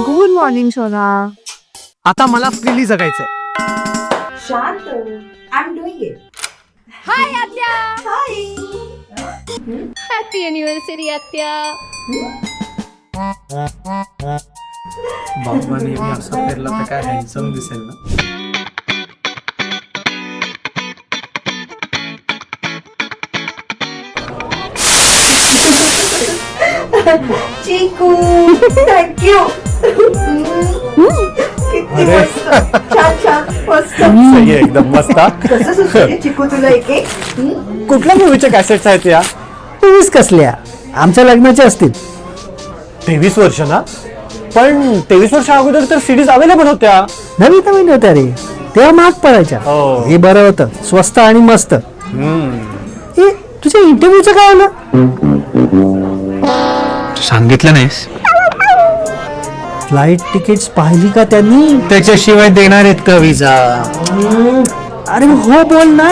Good morning सोना. आता मला फ्रीली जगायचंय. शांत. I am doing it. Hi आत्या. हाय. हॅपी अॅनिव्हर्सरी आत्या. बाबा नेहमी असं फिरला तर काय हँडसम दिसेल ना. चिकू थँक्यू. किती मस्त. छान छान मस्त. सही आहे, एकदम मस्त. कसं सुचलं चिकू तुला एक एक? कुठल्या मूवीच्या कॅसेट्स आहेत या? 23 कसल्या आमच्या लग्नाच्या असतील. 23 वर्ष ना? पण 23 वर्षा अगोदर तर सीडीज अवेलेबल होत्या. नवीन नवीन होत्या रे, तेव्हा महाग पडायच्या. हो. हे बरं होतं, स्वस्त आणि मस्त. ए, तुझ्या इंटरव्ह्यूचं काय आलं? सांगितलं नाहीस? फ्लाईट तिकीट्स पाहिली का त्यांनी? त्याच्याशिवाय देणार आहेत का विजा? अरे हो बोल ना.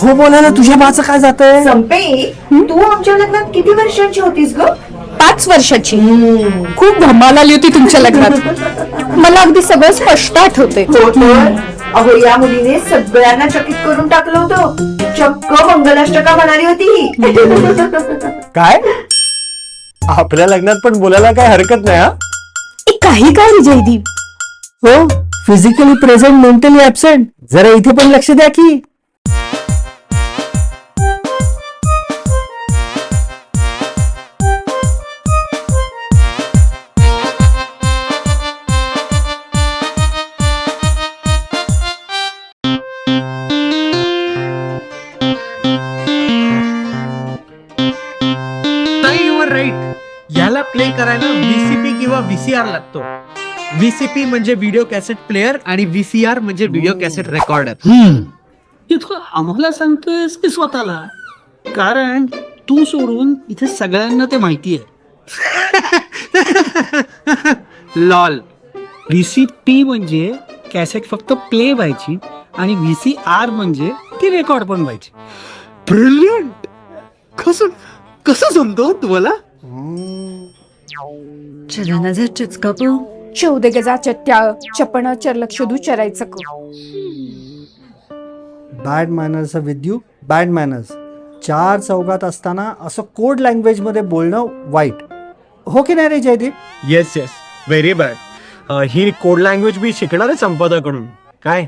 हो बोलायला तुझ्या बाचं काय जातंय? संपे, तू आमच्या लग्नात किती वर्षांची होतीस ग? 5 वर्षाची. खूप धमाल आली होती तुमच्या लग्नात. मला अगदी सगळं स्पष्ट आठवते. हो तर. अहो या मुलीने सगळ्यांना चकित करून टाकलं होतं. चक्क मंगलाष्टका म्हणाली होती ही. काय? आपल्या लग्नात पण बोलायला काय हरकत नाही हा. काही काय रे जयदीप. हो, फिजिकली प्रेझेंट मेंटली ऍबसेंट. जरा इथे पण लक्ष द्या की. याला प्ले करायला व्हीसीपी किंवा व्हीसीआर लागतो. व्हीसीपी म्हणजे व्हिडिओ कॅसेट प्लेअर आणि व्हीसीआर म्हणजे व्हिडिओ कॅसेट रेकॉर्डर. तू आम्हाला सांगतोयस की स्वतःला? कारण तू सोडून इथे सगळ्यांना ते माहिती आहे. लॉल. व्हीसीपी म्हणजे कॅसेट फक्त प्ले व्हायची आणि व्हीसीआर म्हणजे ती रेकॉर्ड पण व्हायची. ब्रिलियंट. कसं जमतो तुम्हाला? चौदे गजा चट्ट्या चपण चरलक्षदू चरायचं क. Bad manners with you. Bad manners. 4 चौघात असताना असं कोड लँग्वेज मध्ये बोलणं वाईट. हो की नाही रे Jaydeep? Yes yes, very bad. ही कोड लँग्वेज मी शिकणार आहे संपादकडून. काय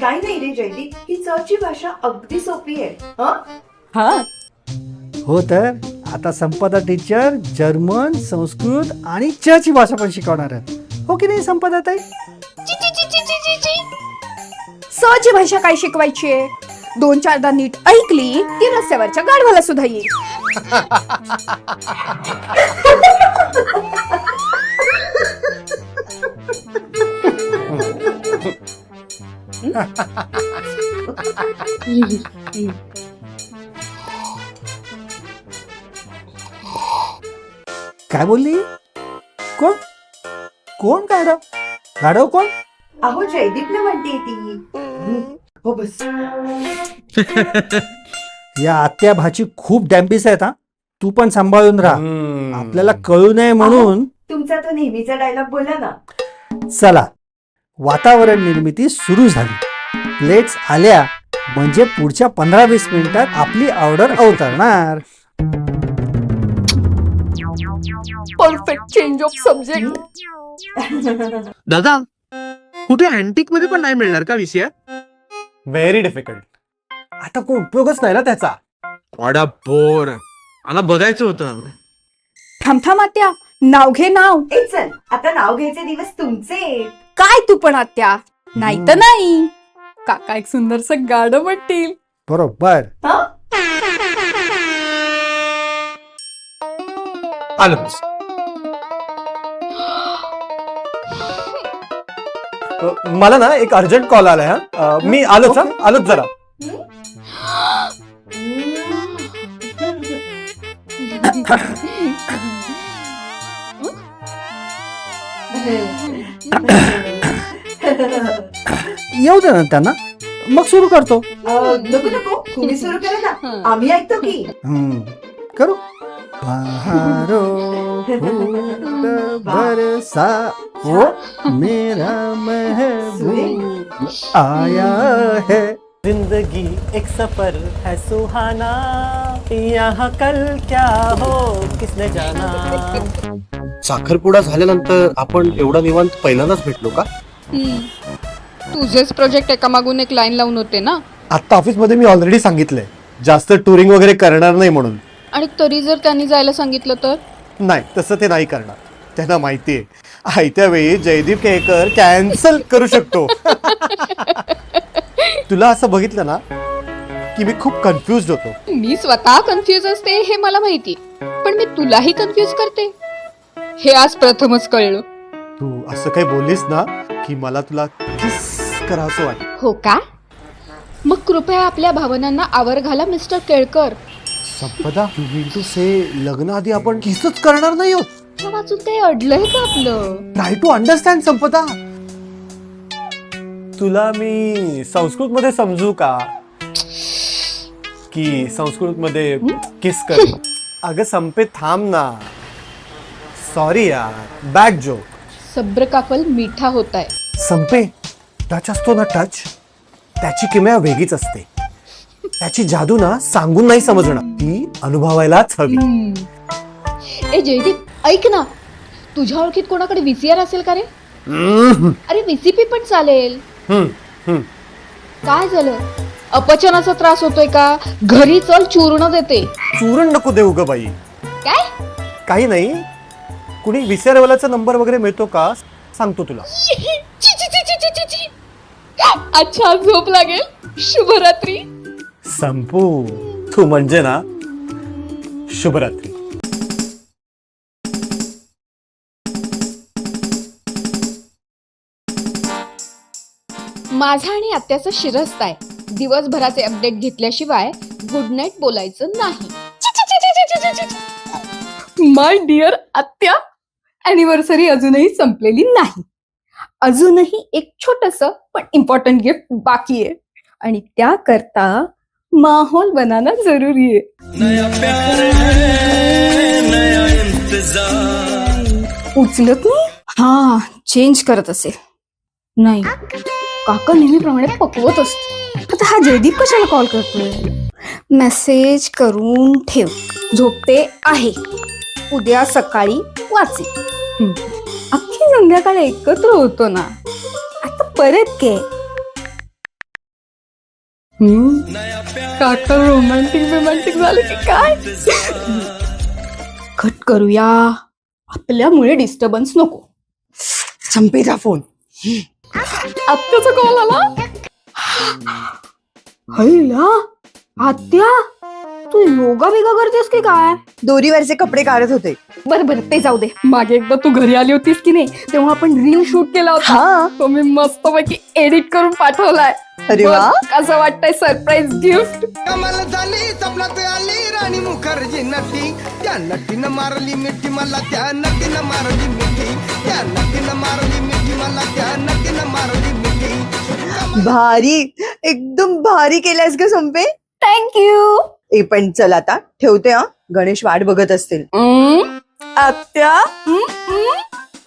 काही नाही रे जयदीप, ही चची भाषा अगदी सोपी आहे. हा. हो तर आता संपदा टीचर जर्मन, संस्कृत आणि ची भाषा पण शिकवणार आहेत. हो की नाही संपदा ताई? ची भाषा काय शिकवायची आहे? 2-4दा नीट ऐकली की रस्त्यावरच्या गाढवाला सुद्धा येईल. काय बोलली? कोण कोण गाढव? गाढव कोण? अहो जयदीपने म्हणते ती. हो बस. या आत्या भाची खूप डॅम्बिस आहेत हा. तू पण सांभाळून राहा. आपल्याला कळू नये म्हणून. तुमचा तो नेहमीचा डायलॉग बोला ना. चला, वातावरण निर्मिती सुरू झाली. प्लेट्स आल्या म्हणजे पुढच्या 15-20 मिनिटात आपली ऑर्डर अवतरणार. Perfect change of subject. दादा, कुठे अँटिक मध्ये पण नाही मिळणार का व्हीसीआर? Very difficult. आता कोण उपयोगच नाही ना त्याचा. वाडा बोर. मला बघायचं होतं. थांब आत्या, नाव घे नाव. ए चल, आता नाव घ्यायचे दिवस तुमचे. काय तू पण आत्या? नाही तर नाही. काका एक सुंदरस गाडं म्हणतील. बरोबर. आलोच. मला ना एक अर्जंट कॉल आलाय हा. मी आलोच हा. आलोच जरा. येऊ दे ना त्यांना, मग सुरू करतो. नको नको, तुम्ही सुरू करा ना, आम्ही ऐकतो की. करू. बहारो फूल बरसा वो मेरा महबूब आया है. जिंदगी एक सफर है सुहाना, यहाँ कल क्या हो किसने जाना. साखरपुडा झाल्यानंतर आपण एवढा निवांत पहिल्यांदाच भेटलो का? तुझेच प्रोजेक्ट एका मागून एक लाईन लावून होते ना. आता ऑफिसमध्ये मी ऑलरेडी सांगितलंय जास्त टुरिंग वगैरे करणार नाही म्हणून. आणि तरी जर त्यांनी जायला सांगितलं तर? नाही, तसं ते नाही करणार. त्यांना माहितीये आयत्या वेळी जयदीप केळकर कॅन्सल करू शकतो. तुला असं बघितलं ना की मी खूप कन्फ्युज होतो. मी स्वतः कन्फ्युज असते हे मला माहिती, पण मी तुलाही कन्फ्युज करते हे आज प्रथमच कळलं. तू असं काही बोललीस ना की मला तुला किस करावंसं वाटतं. हो का? मग कृपया आपल्या भावनांना आवर घाला मिस्टर केळकर. संपदा, तू विल से लग्नाआधी आपण किसच करणार नाही आहोत. त्या वाचून काही अडलंय का आपलं? ट्राय टू अंडरस्टँड संपदा. तुला मी संस्कृत मध्ये समजू का की संस्कृत मध्ये किस कर. अगं संपे थांब ना. सॉरी यार, बॅड जोक. सब्र का फल मीठा होता है. संपे, टच असतो ना टच, त्याची किमया वेगळीच असते. त्याची जादू ना सांगून नाही समजणार, ती अनुभवायलाच हवी. ए जयदीप, ऐक ना, तुझ्या ओळखीत कोणाकडे व्हीसीआर असेल का रे? अरे व्हीसीपी पण चालेल. काय झालं? अपचनाचा त्रास होतोय का? घरी चल, चूर्ण देते. चूरण नको देऊ ग बाई. काय? काही नाही. कुणी विसरवाल्याचा नंबर वगैरे मिळतो का सांगतो तुला. ची, ची, ची, ची, ची, ची. अच्छा, झोप लागेल. शुभरात्री. संपू, तू म्हणजे ना शुभरात्री. माझा आणि आत्याचं शिरस्त आहे. दिवसभराचे अपडेट घेतल्याशिवाय गुड नाईट बोलायचं नाही. माय डिअर आत्या, अॅनिव्हर्सरी अजूनही संपलेली नाही. अजूनही एक छोटस पण इम्पॉर्टंट गिफ्ट बाकी आहे आणि त्याकरता माहोल बनाना जरुरी आहे. उचलत नाही. हा, चेंज करत असेल. नाही, काका नेहमीप्रमाणे पकवत असतो. आता हा जयदीप कशाला कॉल करतोय? मेसेज करून ठेव. झोपते आहे, उद्या सकाळी वाचे. अख्खी संध्याकाळ एकत्र होतो ना. आता परत के काका रोमॅन्टिक झालं की काय? कट करूया, आपल्यामुळे डिस्टर्बन्स नको. संपेचा फोन. आत्याचा कॉल आला. हैला, आत्या तू योगा बिगा करतेस की काय? दोरीवरचे कपडे काढत होते. बरं बरं, ते जाऊ दे. मागे एकदा तू घरी आली होतीस की नाही, तेव्हा आपण रील शूट केला होता. हा. तो मी मस्तपैकी एडिट करून पाठवलाय. अरे वा. बघ, कसं वाटतंय सरप्राईज गिफ्ट. कमाल झाली, स्वप्नात आली राणी मुखर्जी नटी. त्या नटीनं मारली मिठी मला, त्या नटीनं मारली मिठी. त्या नटीनं मारली मिठी मला, त्या नटीनं मारली मिठी. भारी, एकदम भारी केल्यास ग संपे. थँक्यू. ए पण चल आता ठेवते हा. गणेश वाट बघत असतील. आत्या,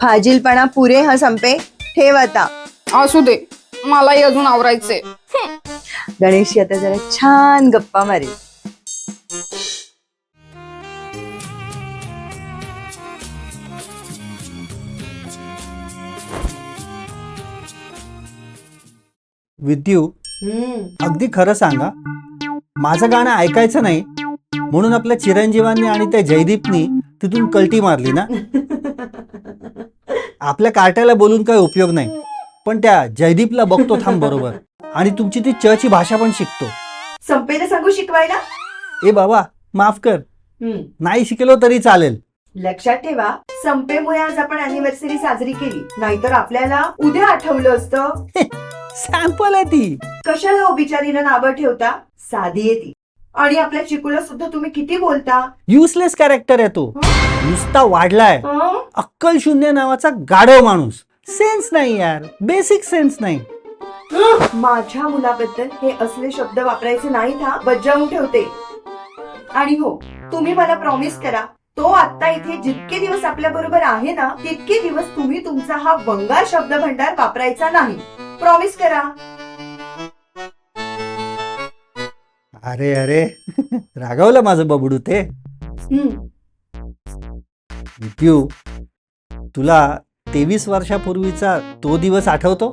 फाजीलपणा पुरे हा संपे. ठेव आता. असू दे, मलाही अजून आवरायचंय. गणेशची आता जरा छान गप्पा मारेल. विद्यू, अगदी खरं सांगा, माझं गाणं ऐकायचं नाही म्हणून आपल्या चिरंजीवांनी आणि त्या जयदीपनी तिथून कल्टी मारली ना. आपल्या कार्ट्याला बोलून काही उपयोग नाही, पण त्या जयदीपला बघतो थांब बरोबर, आणि तुमची ती ची भाषा पण शिकतो. संपेला सांगू शिकवायला. ए बाबा, माफ कर, नाही शिकलो तरी चालेल. लक्षात ठेवा, संपेमुळे आज आपण अॅनिव्हर्सरी साजरी केली, नाहीतर आपल्याला उद्या आठवलं असतं. सॅम्पल आहे ती. कशाला हो बिचारीनं नावं ठेवता? साधी आहे ती. आणि आपल्या चिकूला सुद्धा तुम्ही किती बोलता. युजलेस कॅरेक्टर आहे तो. नुसता वाढलाय. हं? अक्कल शून्य नावाचा गाढव माणूस. सेन्स नाही यार, बेसिक सेन्स नाही. माझ्या मुलाबद्दल हे असले शब्द वापरायचे नाहीत हा. बजावून ठेवते. आणि हो, तुम्ही मला प्रॉमिस करा, तो आता इथे जितके दिवस आपल्या बरोबर आहे ना तितके दिवस तुम्ही तुमचा हा वंगाळ शब्द भंडार वापरायचा नाही. प्रॉमिस करा. अरे अरे रागावलं माझं बबडू ते. विद्यू, तुला 23 वर्षापूर्वीचा तो दिवस आठवतो?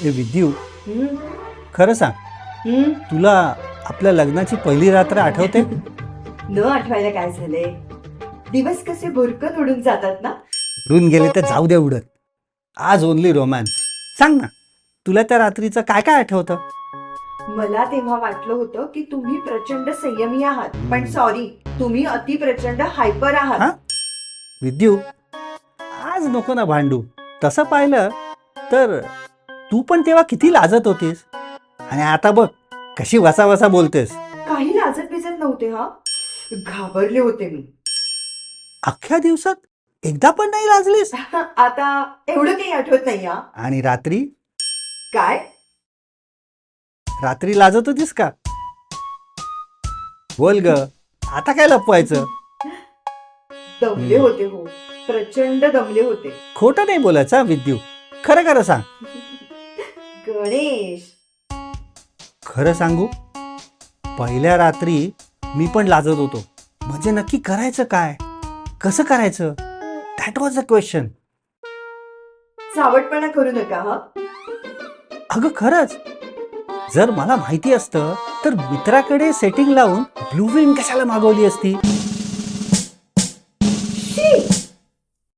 ए विद्यू, खरं सांग, तुला आपल्या लग्नाची पहिली रात्र आठवते? न आठवायला काय झाले? दिवस कसे भुरकन उडून जातात ना. उडून गेले तर जाऊ दे उडत. आज ओनली रोमॅन्स. सांग ना, तुला त्या रात्रीचं काय काय आठवतं? मला तेव्हा वाटलं होतं की तुम्ही प्रचंड संयमी आहात, पण सॉरी, तुम्ही अति प्रचंड हायपर आहात. हा? विद्यू, आज नको ना भांडू. तसं पाहिलं तर तू पण तेव्हा किती लाजत होतीस, आणि आता बघ कशी वसा वसा बोलतेस. काही लाजत बिजत नव्हते. हा, घाबरले होते मी. अख्ख्या दिवसात एकदा पण नाही लाजलीस? आता एवढं काही आठवत नाही. हा, आणि रात्री? काय? रात्री लाजत होतीस का? बोल ग, आता काय लपवायचं? दमले होते. हो, प्रचंड दमले होते. खोटं नाही बोलायचं विद्यू, खरं खरं सांग. गणेश, खरं सांगू, पहिल्या रात्री मी पण लाजत होतो. म्हणजे नक्की करायचं काय, कसं करायचं, दॅट वॉज अ क्वेश्चन. सावटपणा करू नका. हा, अगं खरंच, जर मला माहिती असतं तर मित्राकडे सेटिंग लावून ब्लू फिल्म कशाला मागवली असती.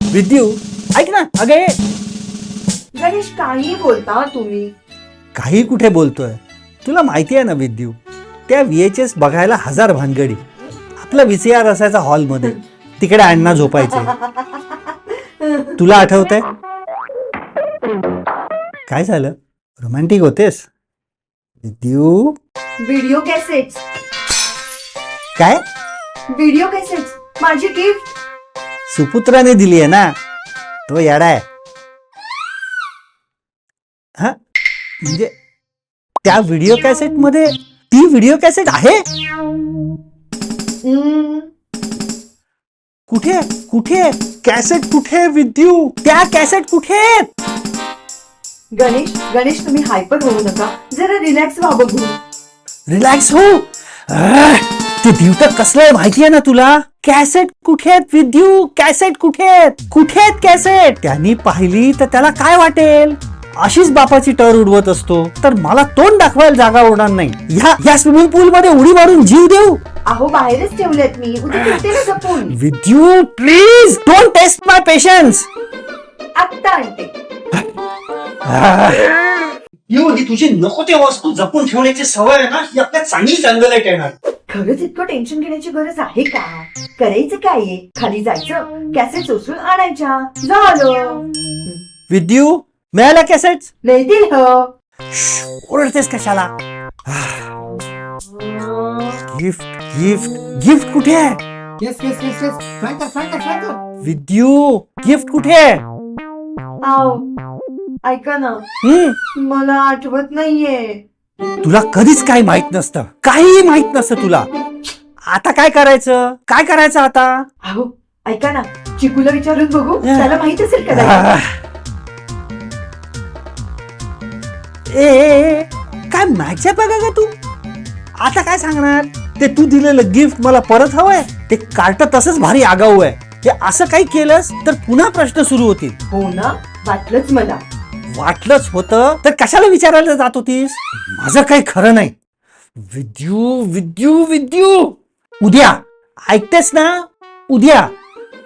विद्यू, ऐक ना. अगे गणेश, काही बोलता तुम्ही. काही कुठे बोलतोय, तुला माहिती आहे ना विद्यू, त्या VHS बघायला 1000 भानगडी. आपला VCR असायचा हॉलमध्ये, तिकडे अण्णा झोपायचे. तुला आठवतंय? काय झालं, रोमॅन्टिक होतेस? विद्यू, video cassettes. काय? व्हिडिओ कॅसेट्स माझी गिफ्ट. सुपुत्राने दिली आहे ना, तो येडा आहे. हा, म्हणजे त्या व्हिडिओ कॅसेट मध्ये ती व्हिडिओ कॅसेट आहे? कुठे कुठे कॅसेट कुठे विद्यू? त्या कॅसेट कुठे? गणेश, गणेश, तुम्ही हायपर होऊ नका. जरा रिलॅक्स व्हा. बघू. रिलॅक्स हो. ते दिवट कसलं आहे माहिती आहे ना तुला? कॅसेट कुठे आहेत विद्यू? कॅसेट कुठे आहेत? कुठे आहेत कॅसेट? त्यांनी पाहिली तर त्याला काय वाटेल? अशीच बापाची टर उडवत असतो तर मला तोंड दाखवायला जागा उडणार नाही. या स्विमिंग पूल मध्ये उडी मारून जीव देऊ? अहो, बाहेरच ठेवलेत मी. उद्या भेटते ना जपून. Vidyu, please don't test my patience. आत्ता आणते. ही तुझी नको ते वस्तू जपून ठेवण्याची सवय आहे ना, ही आपल्या चांगली जंगलात येणार. खरंच इतकं टेन्शन घेण्याची गरज आहे का? करायचं काय आहे? खाली जायचं, कॅसेट उचलून आणायच्या, झालं. विद्यू, मिळाल्या कॅसेट? मिळतील. ओरडतेस कशाला? गिफ्ट गिफ्ट गिफ्ट कुठे आहे? येस येस येस येस, सांगा. विद्यू, गिफ्ट कुठे आहे? ऐका ना, मला आठवत नाहीये. तुला कधीच काही माहित नसतं, काही माहित नसतं तुला. आता काय करायचं? काय करायचं आता? अहो, ऐका ना, चिकूला विचारून बघू, त्याला माहित असेल का? ए काय मॅच बघा का तू? आता काय सांगणार? ते तू दिलेलं गिफ्ट मला परत हवंय? ते कार्ट तसंच भारी आगाऊ आहे. हे असं काही केलंस तर पुन्हा प्रश्न सुरू होतील. हो ना, वाटलंच मला. वाटलंच होतं तर कशाला विचारायला जात होतीस? माझं काही खरं नाही. विद्यू विद्यू विद्यू, उद्या, ऐकतेस ना, उद्या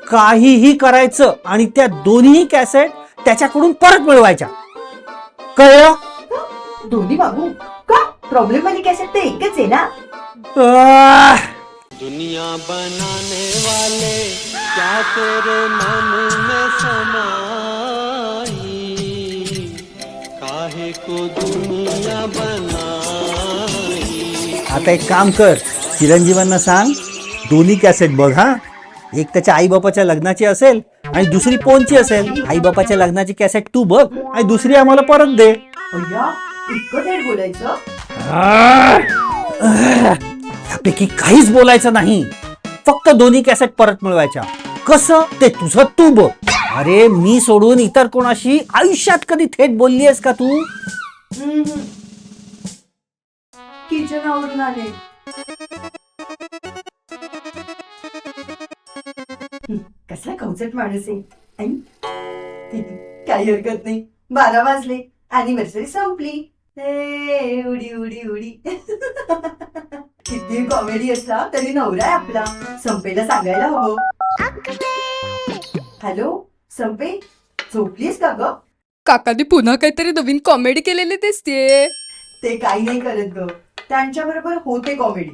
काहीही करायचं आणि त्या दोन्ही कॅसेट त्याच्याकडून परत मिळवायच्या. कळलं? दोन्ही बाबू का? प्रॉब्लेम वाली कॅसेट तर एकच आहे ना. दुनिया बनाने वाले क्या तेरे मन में समाई, काहे को दुनिया बनाई. आता एक काम कर, चिरंजीवांना सांग दोन्ही कॅसेट बघ. हा, एक त्याच्या आई बापाच्या लग्नाची असेल आणि दुसरी पोनची असेल. आई बापाच्या लग्नाची कॅसेट तू बघ आणि दुसरी आम्हाला परत दे. अय्या, इतकं थेट बोलायचं? यापैकी काहीच बोलायचं नाही, फक्त दोन्ही कॅसेट परत मिळवायच्या. कसं ते तुझं तू बघ. अरे मी सोडून इतर कोणाशी आयुष्यात कधी थेट बोलली आहेस का तू? किचन आवरून आले. कसला कवचट माणूस आहे. आई, काही हरकत नाही. 12 वाजले, अॅनिव्हर्सरी संपली. ए, उडी उडी उडी. किती कॉमेडी असला तरी नवरा आहे आपला. संपेला सांगायला हवं. हॅलो संपे, झोपलीस का ग? काकाने पुन्हा काहीतरी नवीन कॉमेडी केलेली दिसते. ते काही नाही करत ग, त्यांच्या बरोबर होते कॉमेडी.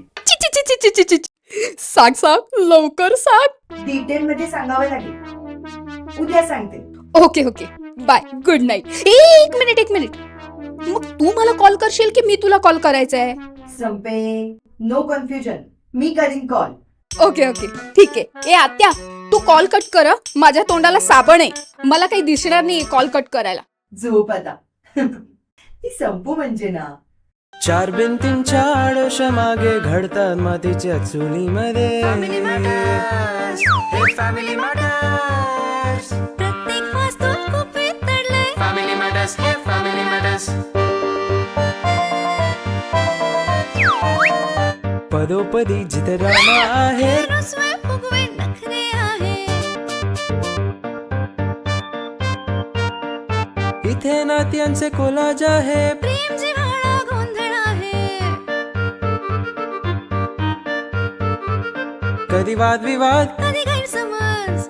सांग सांग, लवकर सांग. डिटेल मध्ये सांगावं लागेल. उद्या सांगते. Okay okay, bye, good night. एक मिनिट. मग तू मला कॉल करशील की मी तुला कॉल करायचा आहे? संपे, नो कन्फ्युजन, मी करीन कॉल. ओके ठीक आहे. ए आत्या, तू कॉल कट कर. माझ्या तोंडाला साबण आहे, मला काही दिसणार नाही कॉल कट करायला. झोप आता. ती संपू म्हणजे ना. 4 भिंतींच्या आडोश मागे घडतात मातीच्या चुलीमध्ये. प्रत्येक वास्तूत खूप वितळलंय. पदोपदी जिथे रामा आहे, इथे नात्यांचे कोलाज आहे. प्रेम जिव्हाळा गोंधळ आहे. कधी वादविवाद, कधी गैरसमज.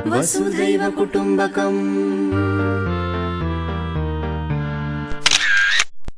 वसुधैव कुटुंबकम.